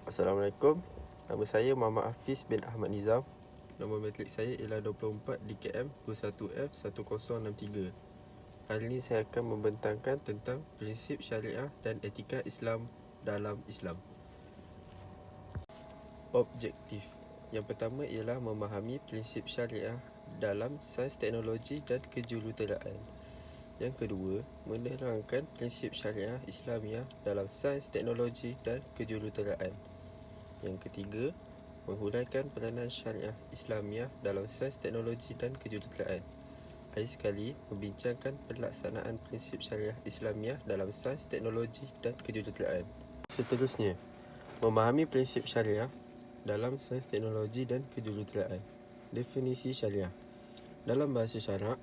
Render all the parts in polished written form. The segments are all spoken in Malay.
Assalamualaikum. Nama saya Muhammad Hafiz bin Ahmad Nizam. Nombor matrik saya ialah 24 DKM 21F1063. Hari ini saya akan membentangkan tentang prinsip syariah dan etika Islam dalam Islam. Objektif. Yang pertama ialah memahami prinsip syariah dalam sains teknologi dan kejuruteraan. Yang kedua, menerangkan prinsip syariah Islamiah dalam sains teknologi dan kejuruteraan. Yang ketiga, menghuraikan peranan syariah Islamiah dalam sains teknologi dan kejuruteraan. Akhir sekali, membincangkan pelaksanaan prinsip syariah Islamiah dalam sains teknologi dan kejuruteraan. Seterusnya, memahami prinsip syariah dalam sains teknologi dan kejuruteraan. Definisi syariah. Dalam bahasa syarak,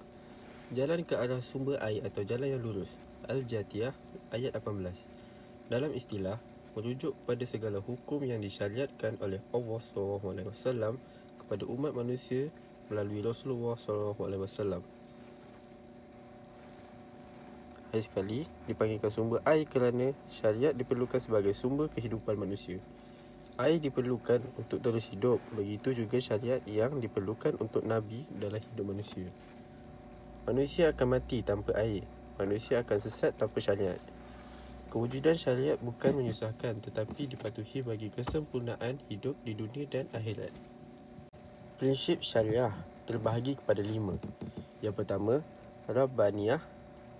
jalan ke arah sumber air atau jalan yang lurus. Al-Jatiyah ayat 18. Dalam istilah, merujuk pada segala hukum yang disyariatkan oleh Allah SAW kepada umat manusia melalui Rasulullah SAW. Akhir sekali, dipanggilkan sumber air kerana syariat diperlukan sebagai sumber kehidupan manusia. Air diperlukan untuk terus hidup, begitu juga syariat yang diperlukan untuk Nabi dalam hidup manusia. Manusia akan mati tanpa air. Manusia akan sesat tanpa syariat. Kewujudan syariat bukan menyusahkan tetapi dipatuhi bagi kesempurnaan hidup di dunia dan akhirat. Prinsip syariah terbahagi kepada 5. Yang pertama, Rabbaniyah,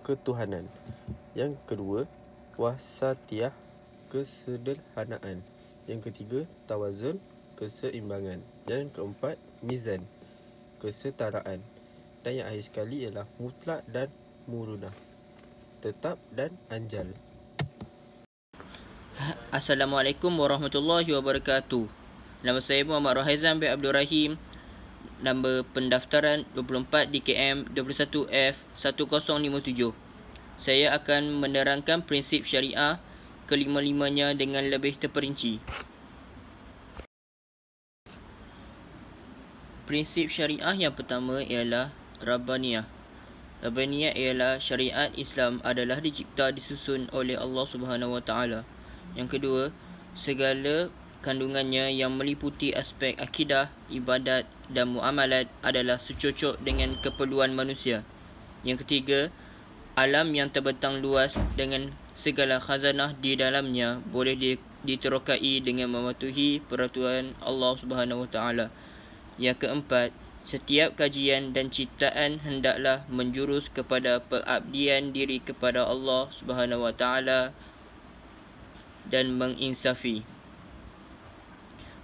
ketuhanan. Yang kedua, Wasatiyah, kesederhanaan. Yang ketiga, Tawazun, keseimbangan. Yang keempat, Mizan, kesetaraan. Dan yang akhir sekali ialah mutlak dan murunah, tetap dan anjal. Assalamualaikum warahmatullahi wabarakatuh. Nama saya Muhammad Rohaizan bin Abdul Rahim. Nombor pendaftaran 24 DKM 21F1057. Saya akan menerangkan prinsip syariah kelima-limanya dengan lebih terperinci. Prinsip syariah yang pertama ialah Rabbaniyah. Rabbaniyah ialah syariat Islam adalah dicipta disusun oleh Allah Subhanahu Wa Taala. Yang kedua, segala kandungannya yang meliputi aspek akidah, ibadat dan muamalat adalah secocok dengan keperluan manusia. Yang ketiga, alam yang terbentang luas dengan segala khazanah di dalamnya boleh diterokai dengan mematuhi peraturan Allah Subhanahu Wa Taala. Yang keempat, setiap kajian dan ciptaan hendaklah menjurus kepada pengabdian diri kepada Allah Subhanahu Wa Taala dan menginsafi.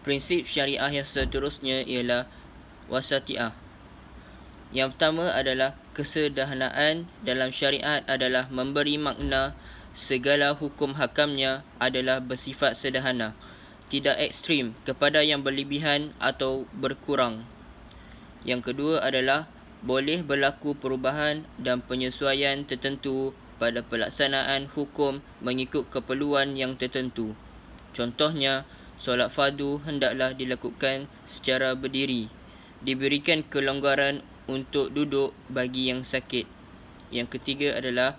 Prinsip syariah yang seterusnya ialah Wasatiyah. Yang pertama adalah kesederhanaan dalam syariat adalah memberi makna segala hukum hakamnya adalah bersifat sederhana, tidak ekstrim kepada yang berlebihan atau berkurang. Yang kedua adalah boleh berlaku perubahan dan penyesuaian tertentu pada pelaksanaan hukum mengikut keperluan yang tertentu. Contohnya, solat fardu hendaklah dilakukan secara berdiri. Diberikan kelonggaran untuk duduk bagi yang sakit. Yang ketiga adalah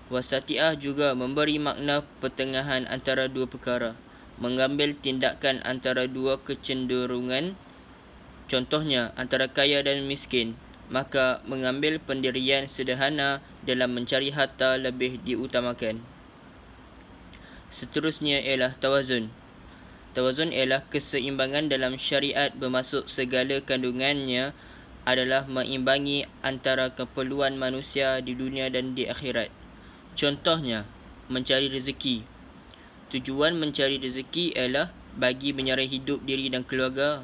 Wasatiyah juga memberi makna pertengahan antara dua perkara. Mengambil tindakan antara dua kecenderungan, contohnya antara kaya dan miskin, maka mengambil pendirian sederhana dalam mencari harta lebih diutamakan. Seterusnya ialah Tawazun. Tawazun ialah keseimbangan dalam syariat bermaksud segala kandungannya adalah mengimbangi antara keperluan manusia di dunia dan di akhirat. Contohnya, mencari rezeki. Tujuan mencari rezeki ialah bagi menyarai hidup diri dan keluarga.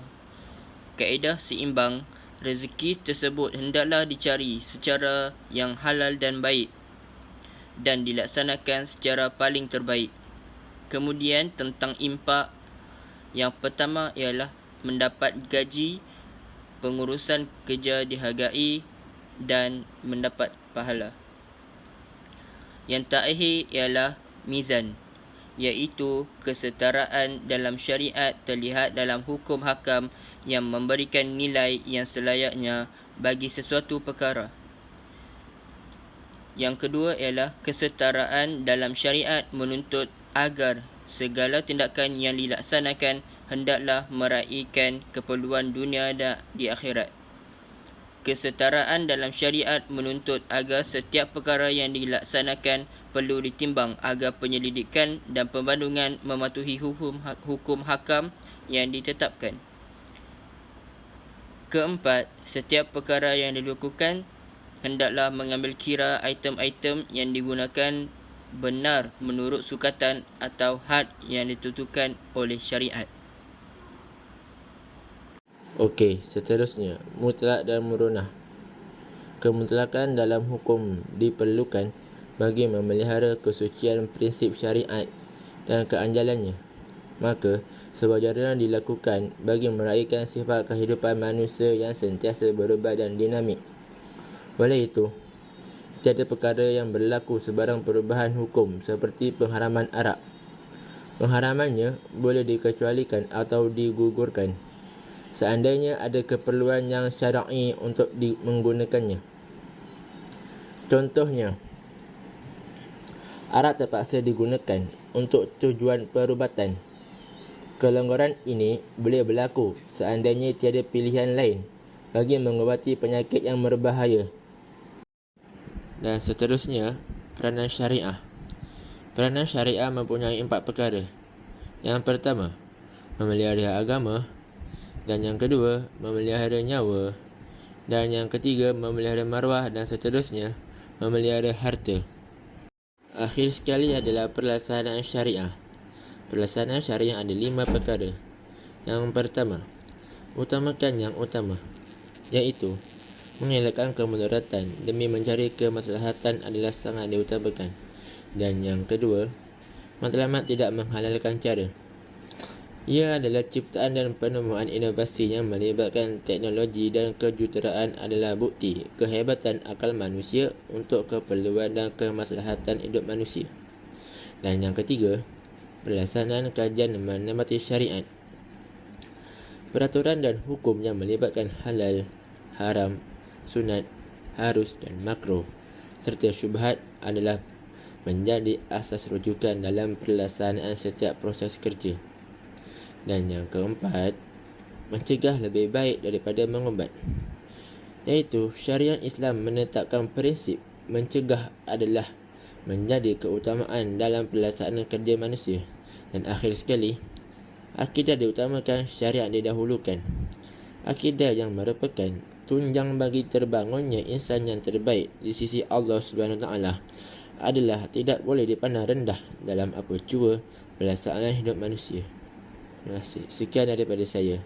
Kaedah seimbang, rezeki tersebut hendaklah dicari secara yang halal dan baik dan dilaksanakan secara paling terbaik. Kemudian tentang impak, yang pertama ialah mendapat gaji, pengurusan kerja dihargai dan mendapat pahala. Yang terakhir ialah Mizan, iaitu kesetaraan dalam syariat terlihat dalam hukum hakam yang memberikan nilai yang selayaknya bagi sesuatu perkara. Yang kedua ialah kesetaraan dalam syariat menuntut agar segala tindakan yang dilaksanakan hendaklah meraihkan keperluan dunia dan di akhirat. Kesetaraan dalam syariat menuntut agar setiap perkara yang dilaksanakan perlu ditimbang agar penyelidikan dan pembandungan mematuhi hukum hakam yang ditetapkan. Keempat, setiap perkara yang dilakukan hendaklah mengambil kira item-item yang digunakan benar menurut sukatan atau had yang ditentukan oleh syariat. Okey, seterusnya, mutlak dan murunah. Kemutlakan dalam hukum diperlukan bagi memelihara kesucian prinsip syariat dan keanjalannya. Maka, sewajarnya dilakukan bagi meraihkan sifat kehidupan manusia yang sentiasa berubah dan dinamik. Oleh itu, tiada perkara yang berlaku sebarang perubahan hukum seperti pengharaman arak. Pengharamannya boleh dikecualikan atau digugurkan seandainya ada keperluan yang syar'i untuk menggunakannya. Contohnya, arak terpaksa digunakan untuk tujuan perubatan. Kelonggaran ini boleh berlaku seandainya tiada pilihan lain bagi mengubati penyakit yang berbahaya. Dan seterusnya, peranan syariah. Peranan syariah mempunyai 4 perkara. Yang pertama, memelihara agama. Dan yang kedua, memelihara nyawa. Dan yang ketiga, memelihara maruah. Dan seterusnya, memelihara harta. Akhir sekali adalah pelaksanaan syariah. Pelaksanaan syariah ada 5 perkara. Yang pertama, utamakan yang utama, iaitu mengelakkan kemudaratan demi mencari kemaslahatan adalah sangat diutamakan. Dan yang kedua, matlamat tidak menghalalkan cara. Ia adalah ciptaan dan penemuan inovasi yang melibatkan teknologi dan kejuruteraan adalah bukti kehebatan akal manusia untuk keperluan dan kemaslahatan hidup manusia. Dan yang ketiga, pelaksanaan kajian menamati syariat. Peraturan dan hukum yang melibatkan halal, haram, sunat, harus dan makruh serta syubhat adalah menjadi asas rujukan dalam pelaksanaan setiap proses kerja. Dan yang keempat, mencegah lebih baik daripada mengubat, iaitu syariat Islam menetapkan prinsip mencegah adalah menjadi keutamaan dalam pelaksanaan kerja manusia. Dan akhir sekali, akidah diutamakan, syariat didahulukan. Akidah yang merupakan tunjang bagi terbangunnya insan yang terbaik di sisi Allah SWT adalah tidak boleh dipandang rendah dalam apa jua pelaksanaan hidup manusia. Terima kasih. Sekian daripada saya.